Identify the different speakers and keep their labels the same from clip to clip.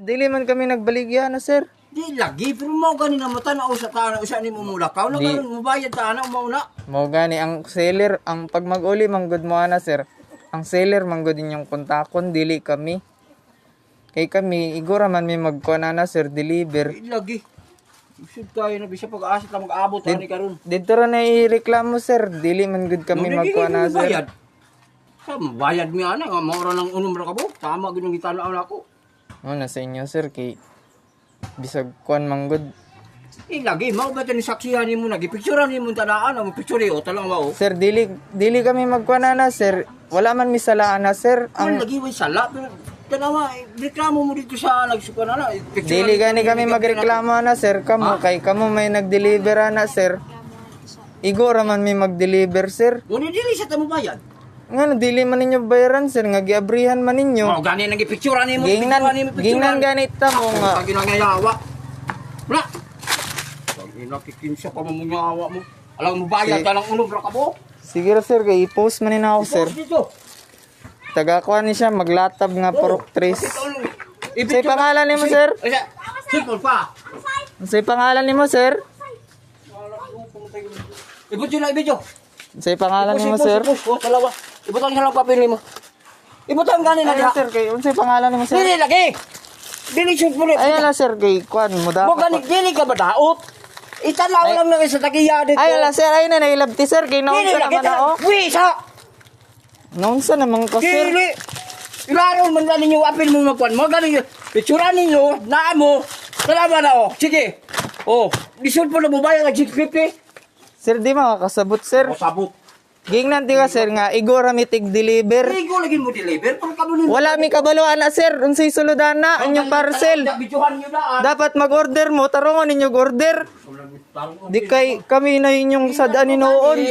Speaker 1: Dili man kami nagbaligya na sir.
Speaker 2: Di lagi, pero mo gani na matanaw sa tanah usa ni mo mulakaw na karon mo bayad tanah mo na.
Speaker 1: Mao gani ang seller, ang pag mag-uli manggod mo ana sir. Ang seller manggod inyong kontakon, dili kami. Kay kami igura man may magkuan na sir, deliver.
Speaker 2: Di lagi. Isud tayo na bisa pag-asa ka mag-abot ani karon.
Speaker 1: Dito ra na ireklamo sir, dili man gud kami magkuan na sir.
Speaker 2: Bayad. Sa bayad mi ana nga mao ra nang unom ra ka bo. Tama gid ang gitanaw nako.
Speaker 1: Na sa inyo sir kay bisag kuan manggod.
Speaker 2: Lagi mao ba ni saksihan nimo nagipicturean nimo tanaan mo picture o talang mao.
Speaker 1: Sir, dili kami magkuan na sir. Wala man misalaan na sir.
Speaker 2: Ang lagi way sala pero tanawa reklamo mo dito sa nagsukan na.
Speaker 1: Dili gani kami magreklamo na sir. Kamo kay kamo may nagdeliver na sir. Igora man may mag-deliver sir.
Speaker 2: Ngunit dili sa tamo bayad.
Speaker 1: Nga dili man ninyo bayaran sir, nga giabrihan man ninyo.
Speaker 2: Mao gani nang gipicturean nimo.
Speaker 1: Gingnan ganit ta mo nga.
Speaker 2: Pag ginangayawa. Wala. Pag inakikinsa pa mo awa mo. Alang mo bayad ka lang unog ra ka mo.
Speaker 1: Sige ra sir, kay i-post man nina ako sir. Taga-kuan ni siya maglatab nga pork tres. Say pangalan nimo sir?
Speaker 2: Simple pa.
Speaker 1: Say pangalan nimo sir?
Speaker 2: Ibut yun na ibidyo.
Speaker 1: Say pangalan nimo sir?
Speaker 2: Oh, dalawa. Ibutan ka lang papel nimo. Ibutan gani na diha.
Speaker 1: Sir, kay unsay pangalan nimo sir?
Speaker 2: Dili lagi. Dili shoot mo.
Speaker 1: Ayan na sir, kay kuan mo
Speaker 2: Mo gani dili ka ba daot? Itanaw lang na sa tagiya dito.
Speaker 1: Ay ala sir, ay na nailabti sir, kay naunsa naman ako.
Speaker 2: Wisa.
Speaker 1: Naunsa naman ko sir.
Speaker 2: Dili. Ilaro man na ninyo apil mo magkuan. Mo gani picturean ninyo na mo. Salamat na oh. Sige. Oh, disod po na mo bayad ng 650.
Speaker 1: Sir, di makakasabot sir.
Speaker 2: O sabot.
Speaker 1: Gingnan ti ka sir nga igora mi tig deliver.
Speaker 2: Ligo lagi mo deliver para kanunin.
Speaker 1: Wala mi kabaluan na sir, unsay suludan na inyong parcel.
Speaker 2: Bidyuhan niyo na.
Speaker 1: Dapat mag-order mo, tarongon ninyo order. Di kay kami na inyong sadaan ni noon.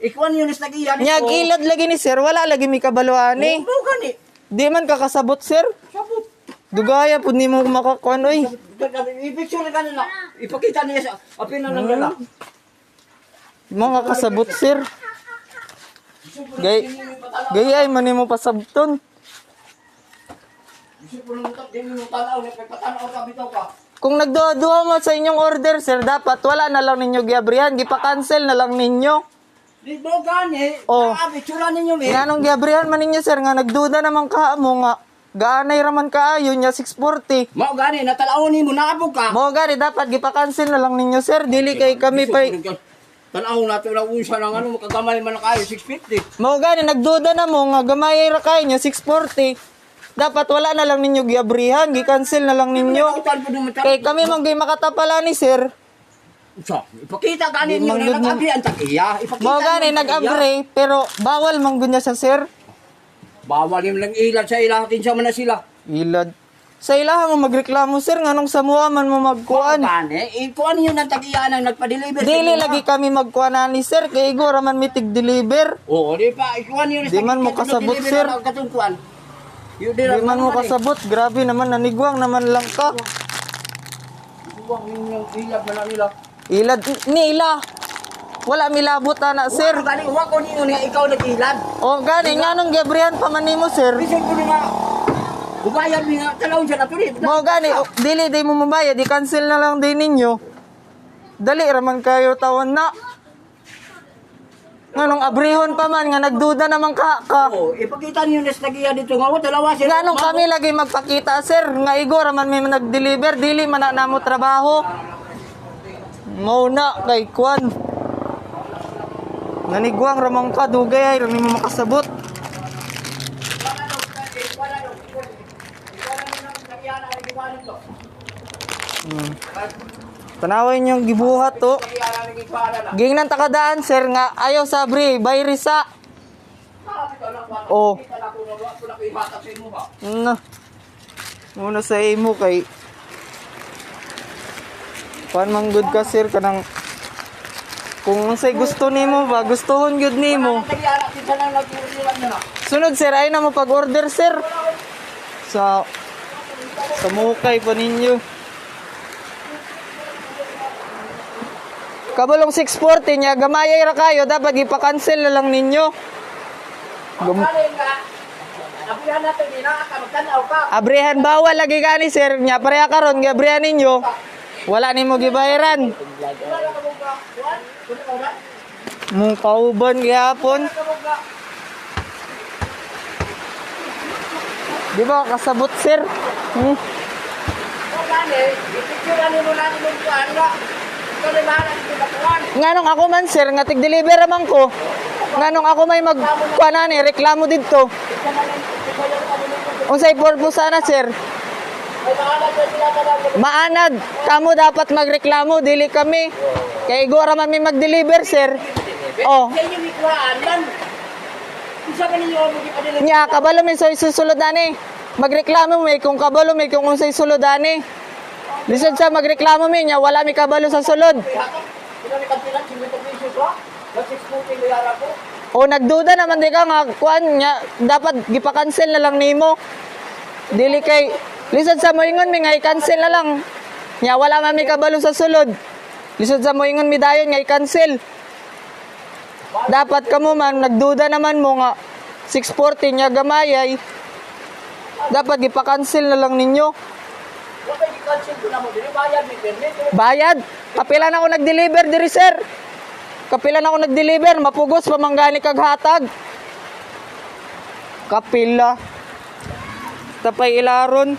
Speaker 2: Ikuan yun is nag-iyan.
Speaker 1: Nyag ilad lagi ni sir, wala lagi mi kabaluan ni.
Speaker 2: Mo gani.
Speaker 1: Di man kakasabot sir.
Speaker 2: Sabot.
Speaker 1: Dugaya pud nimo makakuan oy.
Speaker 2: I-picture ka nila. Ipakita niya sa apil na nang dala.
Speaker 1: Mga kasabot sir. Gay ay man nimo pasabton. Kung nagduha-duha mo sa inyong order sir, dapat wala na lang ninyo giabrihan, gipa-cancel na lang ninyo.
Speaker 2: Di mo gani.
Speaker 1: Oh.
Speaker 2: Picture ninyo mi.
Speaker 1: Nganong giabrihan man ninyo sir nga nagduda naman ka mo nga gaanay raman kaayo nya 640.
Speaker 2: Mo gani natalawon nimo naabog ka.
Speaker 1: Mo gani dapat gipa-cancel na lang ninyo sir, dili kay kami pa.
Speaker 2: Tanaw nato na unsa nang ano makagamay man kayo 650.
Speaker 1: Mo gani nagduda na mo nga gamay ra kay nya 640. Dapat wala na lang ninyo giabrihan, gi-cancel na lang ninyo. Kay kami man gay makatapala ni sir.
Speaker 2: So, ipakita gani niyo na nag-agree ang tagiya. Ipakita.
Speaker 1: Mo gani nag-agree pero bawal man gud niya sa sir.
Speaker 2: Bawal yung lang ilan sa ilahatin sa man na sila.
Speaker 1: Ilad. Sa ilaha mo magreklamo sir nganong samuha man mo magkuan.
Speaker 2: Gani, ikuan niyo nang tagiya nang nagpa-deliver.
Speaker 1: Dili lagi kami magkuan ni sir kay igora man mitig deliver.
Speaker 2: Oo, di pa ikuan niyo
Speaker 1: Di man mo kasabot sir.
Speaker 2: Di
Speaker 1: Di man mo kasabot, grabe naman nanigwang naman lang ka.
Speaker 2: Ikuan niyo ilab na nila.
Speaker 1: Ilad ni ila. Wala milabot ana sir.
Speaker 2: Gani, wa ko niyo nga ikaw nag-ilad.
Speaker 1: O gani nganong giabrihan pa man nimo sir.
Speaker 2: Bisan ko nga. Ubayad mi nga talaw siya na tuloy.
Speaker 1: Mo gani dili di mo mabayad, di cancel na lang din ninyo. Dali raman kayo tawon na. Nganong abrihon pa man nga nagduda naman ka.
Speaker 2: Oo, ipakita niyo na sa tagiya dito nga wa dalawa sila.
Speaker 1: Nganong kami lagi magpakita sir nga igora man may nag-deliver dili man na namo trabaho. Mao na kay kwan. Nanigwang ramang ka dugay ay rami mo makasabot. Tanawin yung gibuhat to. Ging nang takadaan sir nga ayaw sabri bayrisa. Oh. Na. Muna sa imo kay pan man good ka sir kanang kung unsay gusto nimo ba gustohon gyud nimo. Sunod sir ay na mo pag-order sir. Sa mukay pa ninyo. Kabalong 640 niya, gamayay ra kayo, dapat ipa-cancel na lang ninyo.
Speaker 2: abrihan natin, ka, magtanaw ka.
Speaker 1: Abrihan bawal lagi gani sir, nya pareha karon nga abrihan ninyo. Wala nimo gibayaran.
Speaker 2: Wala ka mong kuwan? Wala ka ba?
Speaker 1: Mong kauban gihapon.
Speaker 2: Wala ka mong ka.
Speaker 1: Di ba kasabot sir?
Speaker 2: Wala ni, ipicturean mo lang yung kuwan nga. Ikaw na bahala sa kuwan.
Speaker 1: Nganong ako man sir, nga tig-deliver man ko. Nganong ako may magkuanani reklamo didto. Unsay purpose ana sir?
Speaker 2: Ay, bahala sa sila ka lang.
Speaker 1: Maanad, kamo dapat magreklamo, dili kami. Kay igora man may mag-deliver sir. Oh,
Speaker 2: Sa inyo may kuwan man. Isa ka ninyo mo gipadala.
Speaker 1: nya kabalo may soy susulod ani. Magreklamo may kung kabalo may kung unsay sulod ani. Lisod sa magreklamo may nya wala mi kabalo sa sulod.
Speaker 2: Sila may kantinan, 50 pesos ba? Mag-640 layara ko.
Speaker 1: O nagduda naman di ka nga kuan nya dapat gipa-cancel na lang nimo. Dili kay lisod sa moingon mi nga i-cancel na lang. Nya wala man mi kabalo sa sulod. Lisod sa moingon mi dayon nga i-cancel. Dapat kamo man nagduda naman mo nga 640 nya gamayay. Dapat gipa-cancel na lang ninyo.
Speaker 2: Wala i-cancel ko na mo. Dili bayad ni permit.
Speaker 1: Bayad. Kapila na ako nag-deliver diri sir. Kapila na ako nag-deliver, mapugos pamanggani kag hatag. Kapila. Tapay ilaron.